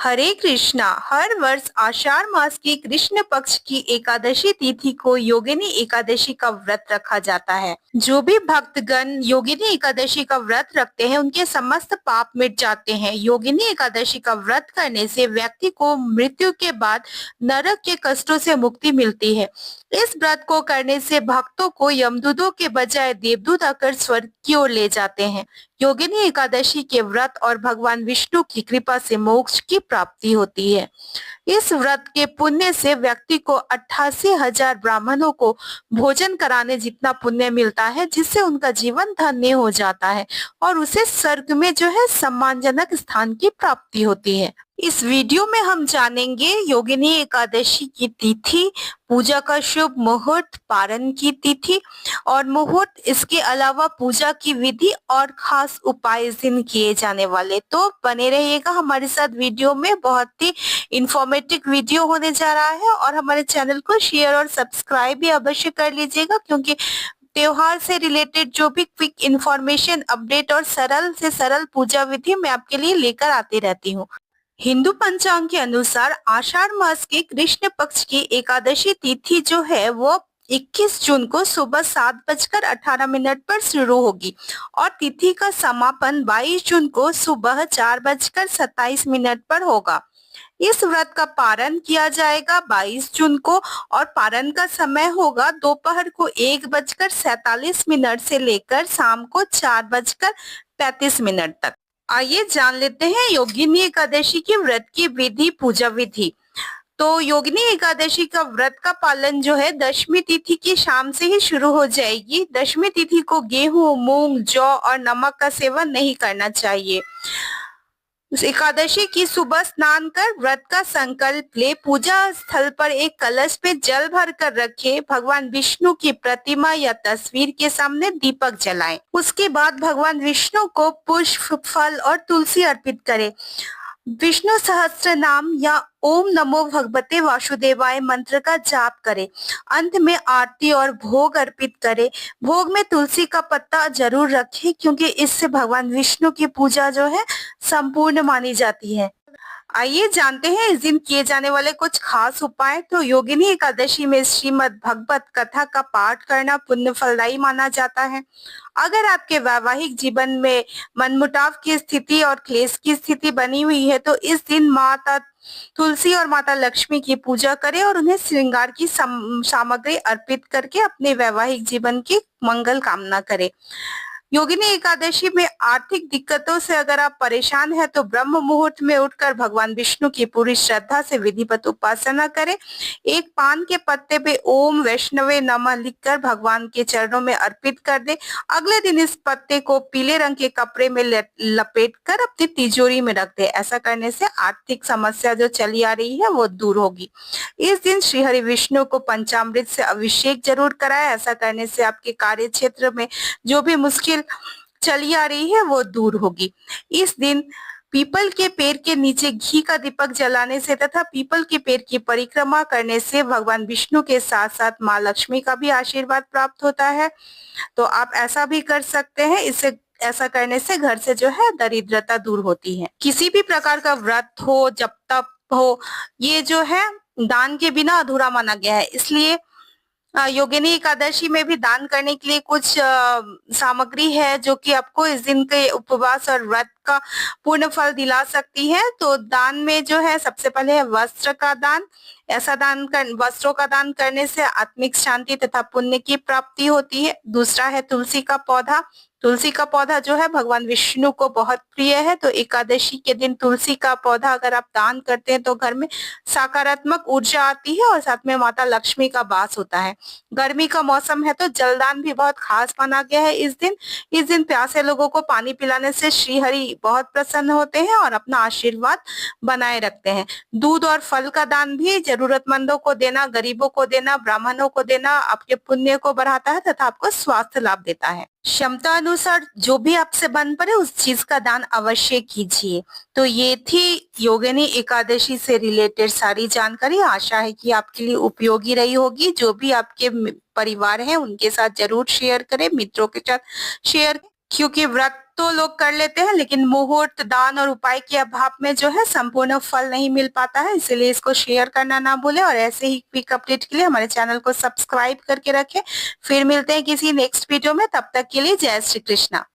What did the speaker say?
हरे कृष्णा। हर वर्ष आषाढ़ मास की कृष्ण पक्ष की एकादशी तिथि को योगिनी एकादशी का व्रत रखा जाता है। जो भी भक्तगण योगिनी एकादशी का व्रत रखते हैं उनके समस्त पाप मिट जाते हैं। योगिनी एकादशी का व्रत करने से व्यक्ति को मृत्यु के बाद नरक के कष्टों से मुक्ति मिलती है। इस व्रत को करने से भक्तों को यमदूतों के बजाय देवदूत आकर स्वर्ग की ओर ले जाते हैं। योगिनी एकादशी के व्रत और भगवान विष्णु की कृपा से मोक्ष की प्राप्ति होती है। इस व्रत के पुण्य से व्यक्ति को 88,000 ब्राह्मणों को भोजन कराने जितना पुण्य मिलता है, जिससे उनका जीवन धन्य हो जाता है और उसे स्वर्ग में जो है सम्मानजनक स्थान की प्राप्ति होती है। इस वीडियो में हम जानेंगे योगिनी एकादशी की तिथि, पूजा का शुभ मुहूर्त, पारण की तिथि और मुहूर्त, इसके अलावा पूजा की विधि और खास उपाय इस दिन किए जाने वाले। तो बने रहिएगा हमारे साथ वीडियो में, बहुत ही इंफॉर्मेटिव वीडियो होने जा रहा है। और हमारे चैनल को शेयर और सब्सक्राइब भी अवश्य कर लीजिएगा, क्योंकि त्योहार से रिलेटेड जो भी क्विक इंफॉर्मेशन, अपडेट और सरल से सरल पूजा विधि मैं आपके लिए लेकर आती रहती हूँ। हिंदू पंचांग के अनुसार आषाढ़ मास के कृष्ण पक्ष की एकादशी तिथि जो है वो 21 जून को सुबह 7:18 पर शुरू होगी और तिथि का समापन 22 जून को सुबह 4:27 पर होगा। इस व्रत का पारण किया जाएगा 22 जून को और पारण का समय होगा दोपहर को 1:47 से लेकर शाम को 4:35 तक। आइए जान लेते हैं योगिनी एकादशी की व्रत की विधि, पूजा विधि। तो योगिनी एकादशी का व्रत का पालन जो है दशमी तिथि की शाम से ही शुरू हो जाएगी। दशमी तिथि को गेहूं, मूंग, जौ और नमक का सेवन नहीं करना चाहिए। एकादशी की सुबह स्नान कर व्रत का संकल्प ले, पूजा स्थल पर एक कलश पे जल भर कर रखे, भगवान विष्णु की प्रतिमा या तस्वीर के सामने दीपक जलाएं। उसके बाद भगवान विष्णु को पुष्प, फल और तुलसी अर्पित करें। विष्णु सहस्त्र नाम या ओम नमो भगवते वासुदेवाय मंत्र का जाप करें। अंत में आरती और भोग अर्पित करें। भोग में तुलसी का पत्ता जरूर रखें, क्योंकि इससे भगवान विष्णु की पूजा जो है संपूर्ण मानी जाती है। आइए जानते हैं इस दिन किए जाने वाले कुछ खास उपाय। तो योगिनी एकादशी में श्रीमद् भगवत कथा का पाठ करना पुण्य फलदायी माना जाता है। अगर आपके वैवाहिक जीवन में मनमुटाव की स्थिति और क्लेश की स्थिति बनी हुई है तो इस दिन माता तुलसी और माता लक्ष्मी की पूजा करें और उन्हें श्रृंगार की सामग्री अर्पित करके अपने वैवाहिक जीवन की मंगल कामना करें। योगिनी एकादशी में आर्थिक दिक्कतों से अगर आप परेशान हैं तो ब्रह्म मुहूर्त में उठकर भगवान विष्णु की पूरी श्रद्धा से विधिवत उपासना करें। एक पान के पत्ते पे ओम वैष्णवे नमः लिखकर भगवान के चरणों में अर्पित कर दे। अगले दिन इस पत्ते को पीले रंग के कपड़े में लपेट कर अपनी तिजोरी में रख दे। ऐसा करने से आर्थिक समस्या जो चली आ रही है वो दूर होगी। इस दिन श्री हरि विष्णु को पंचामृत से अभिषेक जरूर कराएं। ऐसा करने से आपके कार्य क्षेत्र में जो भी मुश्किल चली आ रही है वो दूर होगी। इस दिन पीपल के पेड़ के नीचे घी का दीपक जलाने से तथा पीपल के पेड़ की परिक्रमा करने से भगवान विष्णु के साथ साथ माँ लक्ष्मी का भी आशीर्वाद प्राप्त होता है। तो आप ऐसा भी कर सकते हैं। इससे ऐसा करने से घर से जो है दरिद्रता दूर होती है। किसी भी प्रकार का व्रत हो, जप तप हो, ये जो है दान के बिना अधूरा माना गया है। इसलिए योगिनी एकादशी में भी दान करने के लिए कुछ सामग्री है जो कि आपको इस दिन के उपवास और व्रत का पूर्ण फल दिला सकती है। तो दान में जो है सबसे पहले है वस्त्र का दान। ऐसा वस्त्रों का दान करने से आत्मिक शांति तथा पुण्य की प्राप्ति होती है। दूसरा है तुलसी का पौधा। तुलसी का पौधा जो है भगवान विष्णु को बहुत प्रिय है। तो एकादशी के दिन तुलसी का पौधा अगर आप दान करते हैं तो घर में सकारात्मक ऊर्जा आती है और साथ में माता लक्ष्मी का वास होता है। गर्मी का मौसम है तो जलदान भी बहुत खास माना गया है। इस दिन प्यासे लोगों को पानी पिलाने से श्री हरि बहुत प्रसन्न होते हैं और अपना आशीर्वाद बनाए रखते हैं। दूध और फल का दान भी जरूरतमंदों को देना, गरीबों को देना, ब्राह्मणों को देना आपके पुण्य को बढ़ाता है तथा आपको स्वास्थ्य लाभ देता है। क्षमता अनुसार जो भी आपसे बन पड़े उस चीज का दान अवश्य कीजिए। तो ये थी योगिनी एकादशी से रिलेटेड सारी जानकारी। आशा है कि आपके लिए उपयोगी रही होगी। जो भी आपके परिवार है उनके साथ जरूर शेयर करें, मित्रों के साथ शेयर क्योंकि व्रत तो लोग कर लेते हैं लेकिन मुहूर्त, दान और उपाय के अभाव में जो है संपूर्ण फल नहीं मिल पाता है, इसलिए इसको शेयर करना ना भूलें और ऐसे ही क्विक अपडेट के लिए हमारे चैनल को सब्सक्राइब करके रखें। फिर मिलते हैं किसी नेक्स्ट वीडियो में, तब तक के लिए जय श्री कृष्णा।